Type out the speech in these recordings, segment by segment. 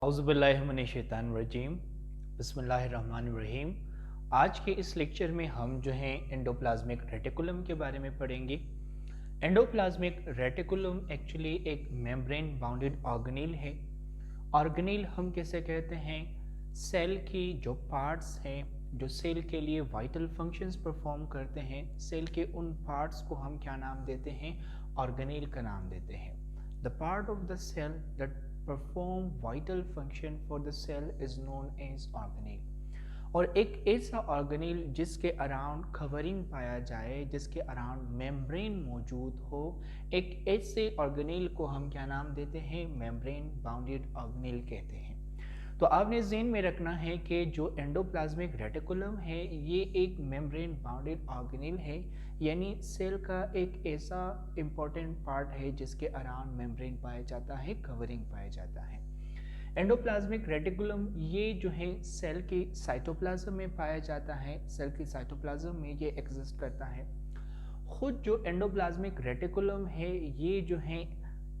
औज़ुबिल्लाहिमिनश्शैतानिर्रजीम बिस्मिल्लाहिर्रहमानिर्रहीम। आज के इस लेक्चर में हम जो है एंडोप्लाज्मिक रेटिकुलम के बारे में पढ़ेंगे। एंडोप्लाज्मिक रेटिकुलम एक्चुअली एक मेम्ब्रेन बाउंडेड ऑर्गेनेल है। ऑर्गेनेल हम कैसे कहते हैं? सेल की जो पार्ट्स हैं जो सेल के लिए वाइटल फंक्शंस परफॉर्म करते हैं, सेल के उन पार्ट्स को हम क्या नाम देते हैं? ऑर्गेनेल का नाम देते हैं। The part of the cell that perform vital function for the cell is known as organelle. और एक ऐसा ऑर्गेनेल जिसके अराउंड कवरिंग पाया जाए, जिसके अराउंड मेम्ब्रेन मौजूद हो, एक ऐसे ऑर्गेनेल को हम क्या नाम देते हैं? मेम्ब्रेन बाउंडेड ऑर्गेनेल कहते हैं। तो आपने ज़हन में रखना है कि जो एंडोप्लाज्मिक रेटिकुलम है ये एक मेम्ब्रेन बाउंडेड ऑर्गेनेल है, यानी सेल का एक ऐसा इम्पॉर्टेंट पार्ट है जिसके अराउंड मेम्ब्रेन पाया जाता है, कवरिंग पाया जाता है। एंडोप्लाज्मिक रेटिकुलम ये जो है सेल की साइटोप्लाज्म में पाया जाता है, सेल की साइटोप्लाज्म में ये एग्जिस्ट करता है। खुद जो एंडोप्लाज्मिक रेटिकुलम है ये जो है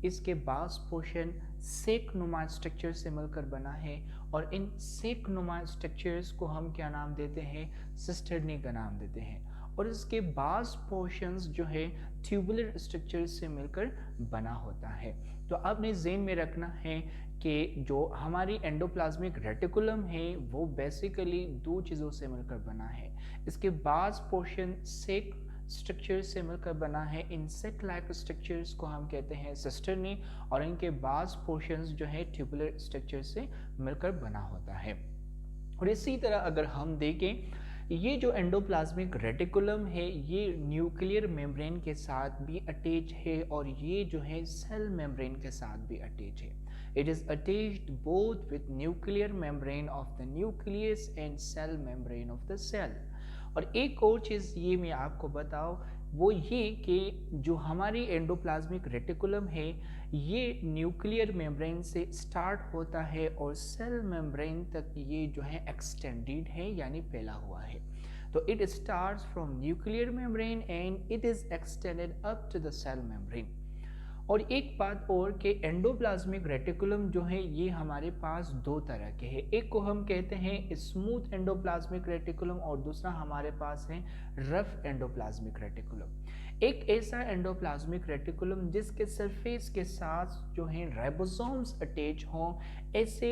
इसके बास पोर्शन सेक नुमा स्ट्रक्चर से मिलकर बना है, और इन सेक नुमा स्ट्रक्चर्स को हम क्या नाम देते हैं? सिस्टर्नी का नाम देते हैं। और इसके बास पोर्शंस जो है ट्यूबुलर स्ट्रक्चर से मिलकर बना होता है। तो आपने ज़हन में रखना है कि जो हमारी एंडोप्लाज्मिक रेटिकुलम है वो बेसिकली दो चीज़ों से मिलकर बना है। इसके बास पोर्शन सेक स्ट्रक्चर से मिलकर बना है। इंसेक्ट लाइक स्ट्रक्चर्स को हम कहते हैं सिस्टर्नी, और इनके बास पोर्शंस जो है ट्यूबुलर स्ट्रक्चर से मिलकर बना होता है। और इसी तरह अगर हम देखें, ये जो एंडोप्लाज्मिक रेटिकुलम है ये न्यूक्लियर मेम्ब्रेन के साथ भी अटैच है, और ये जो है सेल मेम्ब्रेन के साथ भी अटैच है। It is attached both with nuclear membrane of the nucleus and cell membrane of the cell. और एक और चीज़ ये मैं आपको बताऊं, वो ये कि जो हमारी एंडोप्लाज्मिक रेटिकुलम है ये न्यूक्लियर मेम्ब्रेन से स्टार्ट होता है और सेल मेम्ब्रेन तक ये जो है एक्सटेंडेड है, यानी फैला हुआ है। तो it starts from nuclear membrane and it is extended up to the cell membrane. और एक बात और कि एंडोप्लाज्मिक रेटिकुलम जो है ये हमारे पास दो तरह के हैं। एक को हम कहते हैं स्मूथ एंडोप्लाज्मिक रेटिकुलम, और दूसरा हमारे पास है रफ एंडोप्लाज्मिक रेटिकुलम। एक ऐसा एंडोप्लाज्मिक रेटिकुलम जिसके सरफेस के साथ जो है राइबोसोम्स अटैच हों, ऐसे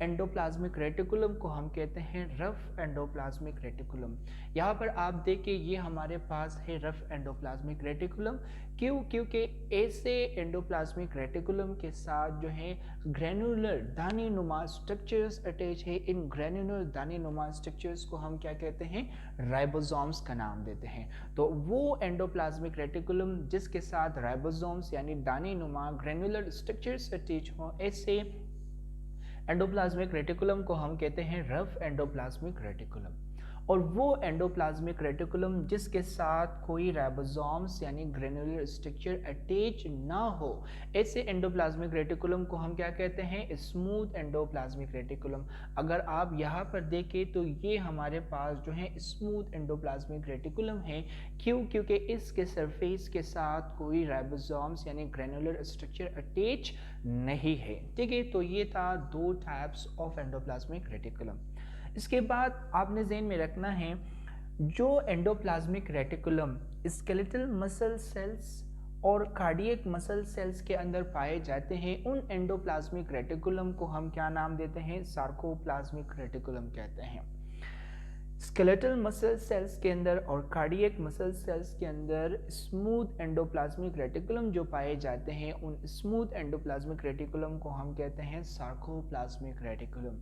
एंडोप्लाज्मिक रेटिकुलम को हम कहते हैं रफ एंडोप्लाज्मिक रेटिकुलम। यहाँ पर आप देखिए ये हमारे पास है रफ एंडोप्लाज्मिक रेटिकुलम। क्यों? क्योंकि ऐसे एंडोप्लाज्मिक रेटिकुलम के साथ जो है ग्रेनुलर दाने नुमा स्ट्रक्चर्स अटैच है। इन ग्रेनुलर दाने नुमा स्ट्रक्चर्स को हम क्या कहते हैं? राइबोसोम्स का नाम देते हैं। तो वो एंडोप्लाज्मिक रेटिकुलम जिसके साथ राइबोसोम्स यानी दाने नुमा ग्रेनुलर स्ट्रक्चर्स अटैच हो, ऐसे एंडोप्लाज्मिक रेटिकुलम को हम कहते हैं रफ एंडोप्लाज्मिक रेटिकुलम। और वो एंडोप्लाज्मिक रेटिकुलम जिसके साथ कोई राइबोसोम्स यानी ग्रेनुलर स्ट्रक्चर अटैच ना हो, ऐसे एंडोप्लाज्मिक रेटिकुलम को हम क्या कहते हैं? Smooth endoplasmic reticulum. अगर आप यहाँ पर देखें तो ये हमारे पास जो है स्मूथ एंडोप्लाज्मिक रेटिकुलम है। क्यों? क्योंकि इसके सरफेस के साथ कोई राइबोसोम्स यानी ग्रेनुलर स्ट्रक्चर अटैच नहीं है। ठीक है, तो ये था दो टाइप्स ऑफ एंडोप्लाज्मिक रेटिकुलम। इसके बाद आपने ज़हन में रखना है जो endoplasmic reticulum skeletal muscle cells और कार्डियक मसल सेल्स के अंदर पाए जाते हैं, उन एंडोप्लाज्मिक रेटिकुलम को हम क्या नाम देते हैं? सार्कोप्लाज्मिक रेटिकुलम कहते हैं। स्केलेटल मसल सेल्स के अंदर और कार्डियक मसल सेल्स के अंदर स्मूथ एंडोप्लाज्मिक रेटिकुलम जो पाए जाते हैं, उन स्मूथ एंडोप्लाज्मिक रेटिकुलम को हम कहते हैं सार्कोप्लाज्मिक रेटिकुलम।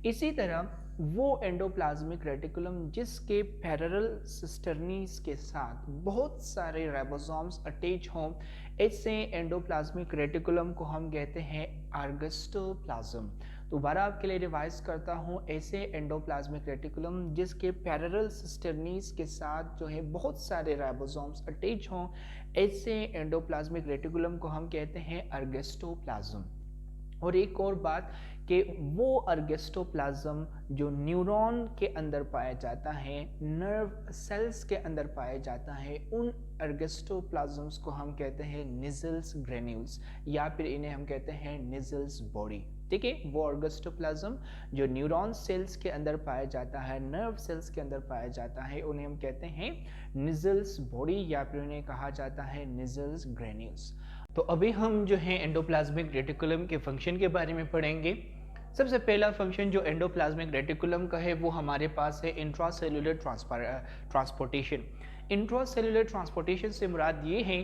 इसी तरह वो एंडोप्लाज्मिक रेटिकुलम जिसके पैरेलल सिस्टर्नीज के साथ बहुत सारे राइबोसोम्स अटैच हों, ऐसे एंडोप्लाज्मिक रेटिकुलम को हम कहते हैं आर्गस्टोप्लाज्म। दोबारा आपके लिए रिवाइज करता हूँ, ऐसे एंडोप्लाज्मिक रेटिकुलम जिसके पैरेलल सिस्टर्नीज के साथ जो है बहुत सारे राइबोसोम्स अटैच हों, ऐसे एंडोप्लाज्मिक रेटिकुलम को हम कहते हैं आर्गस्टोप्लाज्म। और एक और बात कि वो अर्गेस्टोप्लाज्म जो न्यूरॉन के अंदर पाया जाता है, नर्व सेल्स के अंदर पाया जाता है, उन अर्गेस्टोप्लाज्म्स को हम कहते हैं निजल्स ग्रेन्यूल्स, या फिर इन्हें हम कहते हैं निजल्स बॉडी। ठीक है। वो ऑर्गेस्टोप्लाज्म जो न्यूरॉन सेल्स के अंदर पाया जाता है, नर्व सेल्स के अंदर पाया जाता है, उन्हें हम कहते हैं निजल्स बॉडी या फिर उन्हें कहा जाता है निजल्स ग्रेन्यूल्स। तो अभी हम जो है एंडोप्लाज्मिक रेटिकुलम के फंक्शन के बारे में पढ़ेंगे। सबसे पहला फंक्शन जो एंडोप्लाज्मिक रेटिकुलम का है वो हमारे पास है इंट्रासेल्युलर ट्रांसपोर्टेशन। इंट्रासेल्युलर ट्रांसपोर्टेशन से मुराद ये है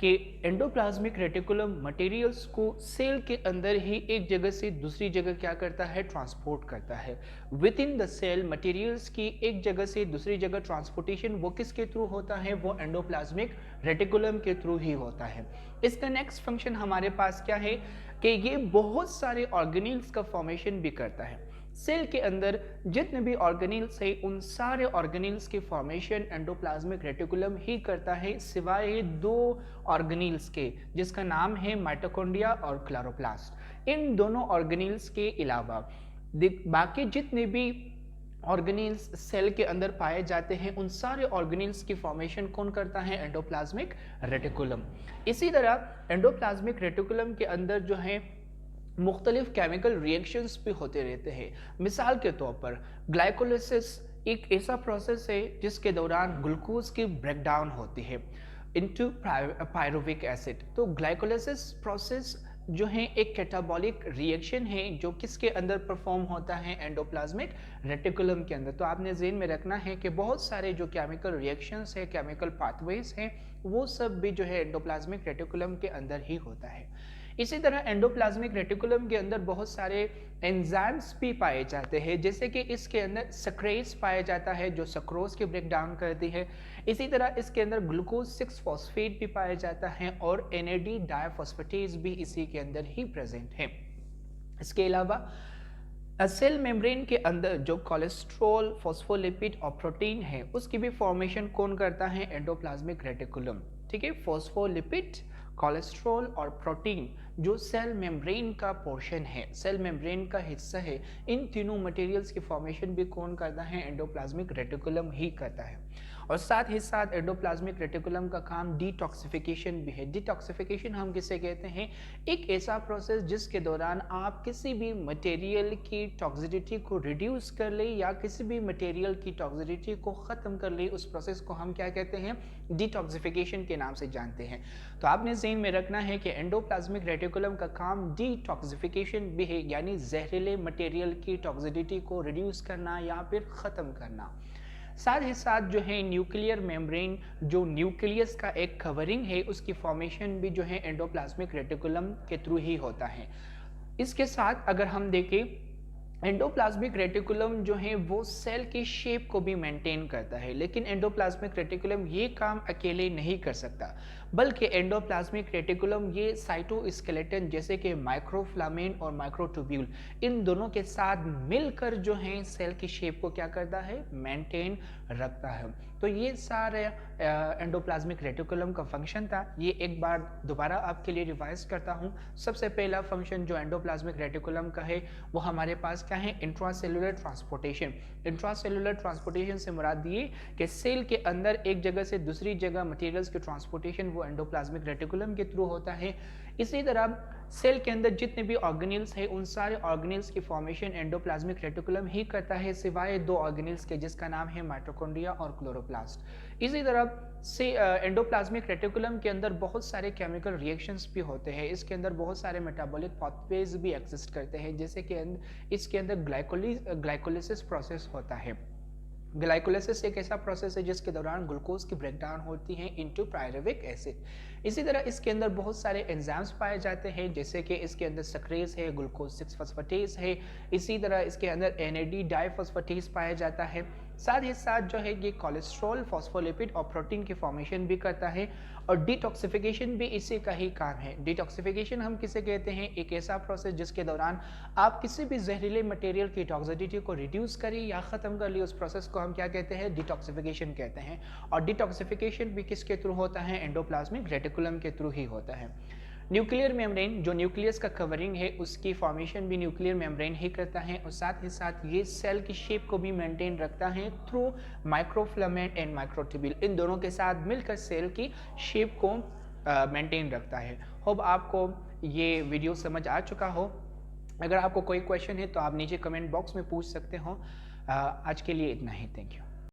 कि एंडोप्लाज्मिक रेटिकुलम मटेरियल्स को सेल के अंदर ही एक जगह से दूसरी जगह क्या करता है, ट्रांसपोर्ट करता है। Within the cell materials की एक जगह से दूसरी जगह ट्रांसपोर्टेशन वो किसके थ्रू होता है, वो एंडोप्लाज्मिक रेटिकुलम के थ्रू ही होता है। इसका नेक्स्ट फंक्शन हमारे पास क्या है कि ये बहुत सारे ऑर्गेनेल्स का फॉर्मेशन भी करता है। सेल के अंदर जितने भी ऑर्गेनेल्स है उन सारे ऑर्गेनेल्स के फॉर्मेशन एंडोप्लाज्मिक रेटिकुलम ही करता है, सिवाय दो ऑर्गेनेल्स के जिसका नाम है माइटोकॉन्ड्रिया और क्लोरोप्लास्ट। इन दोनों ऑर्गेनेल्स के अलावा बाकी जितने भी ऑर्गेनेल्स सेल के अंदर पाए जाते हैं उन सारे ऑर्गेनेल्स की फॉर्मेशन कौन करता है, एंडोप्लाज्मिक रेटिकुलम। इसी तरह एंडोप्लाज्मिक रेटिकुलम के अंदर जो है मुख्तलिफ केमिकल रिएक्शंस भी होते रहते हैं। मिसाल के तौर पर ग्लाइकोलिसिस एक ऐसा प्रोसेस है जिसके दौरान ग्लूकोज की ब्रेकडाउन होती है इनटू पायरुविक एसिड। तो ग्लाइकोलिसिस प्रोसेस जो है एक कैटाबॉलिक रिएक्शन है जो किसके अंदर परफॉर्म होता है, एंडोप्लाज्मिक रेटिकुलम के अंदर। तो आपने ज़हन में रखना है कि बहुत सारे जो केमिकल रिएक्शंस है, केमिकल पाथवेज हैं, वो सब भी जो है एंडोप्लाज्मिक रेटिकुलम के अंदर ही होता है। इसी तरह एंडोप्लाज्मिक रेटिकुलम के अंदर बहुत सारे एंजाइम्स भी पाए जाते हैं, जैसे कि इसके अंदर सक्रेज पाया जाता है जो सक्रोज की ब्रेक डाउन करती है। इसी तरह इसके अंदर ग्लूकोज 6 फॉस्फेट भी पाया जाता है और NAD डाइफॉस्फेटेज भी इसी के अंदर ही प्रेजेंट है। इसके अलावा सेल मेम्ब्रेन के अंदर जो कोलेस्ट्रॉल, फॉस्फोलिपिड और प्रोटीन है उसकी भी फॉर्मेशन कौन करता है, एंडोप्लाज्मिक रेटिकुलम। ठीक है, फॉस्फोलिपिड, कोलेस्ट्रॉल और प्रोटीन जो सेल मेम्ब्रेन का पोर्शन है, सेल मेम्ब्रेन का हिस्सा है, इन तीनों मटेरियल्स की फॉर्मेशन भी कौन करता है, एंडोप्लाज्मिक रेटिकुलम ही करता है। और साथ ही साथ एंडोप्लाज्मिक रेटिकुलम का काम डिटॉक्सिफिकेशन भी है। डिटॉक्सिफिकेशन हम किसे कहते हैं, एक ऐसा प्रोसेस जिसके दौरान आप किसी भी मटेरियल की टॉक्सिसिटी को रिड्यूस कर ले या किसी भी मटेरियल की टॉक्सिसिटी को ख़त्म कर ले, उस प्रोसेस को हम क्या कहते हैं, डिटॉक्सिफिकेशन के नाम से जानते हैं। तो आपने ज़हन में रखना है कि एंडोप्लाज्मिक रेटिकुलम का काम डिटॉक्सिफिकेशन भी है, यानी जहरीले मटेरियल की टॉक्सिसिटी को रिड्यूस करना या फिर ख़त्म करना। साथ ही साथ जो है न्यूक्लियर मेम्ब्रेन जो न्यूक्लियस का एक कवरिंग है उसकी फॉर्मेशन भी जो है एंडोप्लाज्मिक रेटिकुलम के थ्रू ही होता है। इसके साथ अगर हम देखें एंडोप्लाज्मिक रेटिकुलम जो है वो सेल की शेप को भी मेंटेन करता है, लेकिन एंडोप्लाज्मिक रेटिकुलम ये काम अकेले नहीं कर सकता, बल्कि एंडोप्लाज्मिक रेटिकुलम ये साइटोस्केलेटन जैसे कि माइक्रोफ्लामेन और माइक्रोट्यूब्यूल इन दोनों के साथ मिलकर जो है सेल की शेप को क्या करता है, मेंटेन रखता है। तो ये सारे एंडोप्लाज्मिक रेटिकुलम का फंक्शन था। ये एक बार दोबारा आपके लिए रिवाइज करता हूँ। सबसे पहला फंक्शन जो एंडोप्लाज्मिक रेटिकुलम का है वो हमारे पास क्या है, इंट्रासेलुलर ट्रांसपोर्टेशन। इंट्रासेलुलर ट्रांसपोर्टेशन से मुराद ये कि सेल के अंदर एक जगह से दूसरी जगह मटेरियल्स के ट्रांसपोर्टेशन वो एंडोप्लाज्मिक रेटिकुलम के थ्रू होता है। इसी तरह सेल के अंदर जितने भी ऑर्गेनेल्स हैं उन सारे ऑर्गेनेल्स की फॉर्मेशन एंडोप्लाज्मिक रेटिकुलम ही करता है, सिवाय दो ऑर्गेनेल्स के जिसका नाम है माइटोकॉन्ड्रिया और क्लोरोप्लास्ट। इसी तरह से एंडोप्लाज्मिक रेटिकुलम के अंदर बहुत सारे केमिकल रिएक्शंस भी होते हैं। इसके अंदर बहुत सारे मेटाबॉलिक पाथवेज भी एग्जिस्ट करते हैं, जैसे कि इसके अंदर ग्लाइकोलिसिस प्रोसेस होता है। ग्लाइकोलिसिस एक ऐसा प्रोसेस है जिसके दौरान ग्लूकोज की ब्रेकडाउन होती है इनटू पायरुविक एसिड। इसी तरह इसके अंदर बहुत सारे एंजाइम्स पाए जाते हैं, जैसे कि इसके अंदर सक्रेज है, ग्लूकोज 6 फॉस्फेटेज है। इसी तरह इसके अंदर NAD डाइफॉस्फेटेज पाया जाता है। साथ ही साथ जो है ये कोलेस्ट्रॉल, फॉस्फोलिपिड और प्रोटीन की फॉर्मेशन भी करता है। और डिटॉक्सिफिकेशन भी इसी का ही काम है। डिटॉक्सिफिकेशन हम किसे कहते हैं, एक ऐसा प्रोसेस जिसके दौरान आप किसी भी जहरीले मटेरियल की टॉक्सिसिटी को रिड्यूस करें या ख़त्म कर ले, उस प्रोसेस को हम क्या कहते हैं, डिटॉक्सिफिकेशन कहते हैं। और डिटॉक्सिफिकेशन भी किसके थ्रू होता है, एंडोप्लाज्मिक रेटिकुलम के थ्रू ही होता है। न्यूक्लियर मेम्ब्रेन जो न्यूक्लियस का कवरिंग है उसकी फॉर्मेशन भी न्यूक्लियर मेम्ब्रेन ही करता है, और साथ ही साथ ये सेल की शेप को भी मेंटेन रखता है थ्रू माइक्रोफ्लामेट एंड माइक्रोट्यूब्यूल। इन दोनों के साथ मिलकर सेल की शेप को मेंटेन रखता है। होप आपको ये वीडियो समझ आ चुका हो। अगर आपको कोई क्वेश्चन है तो आप नीचे कमेंट बॉक्स में पूछ सकते हो। आज के लिए इतना ही, थैंक यू।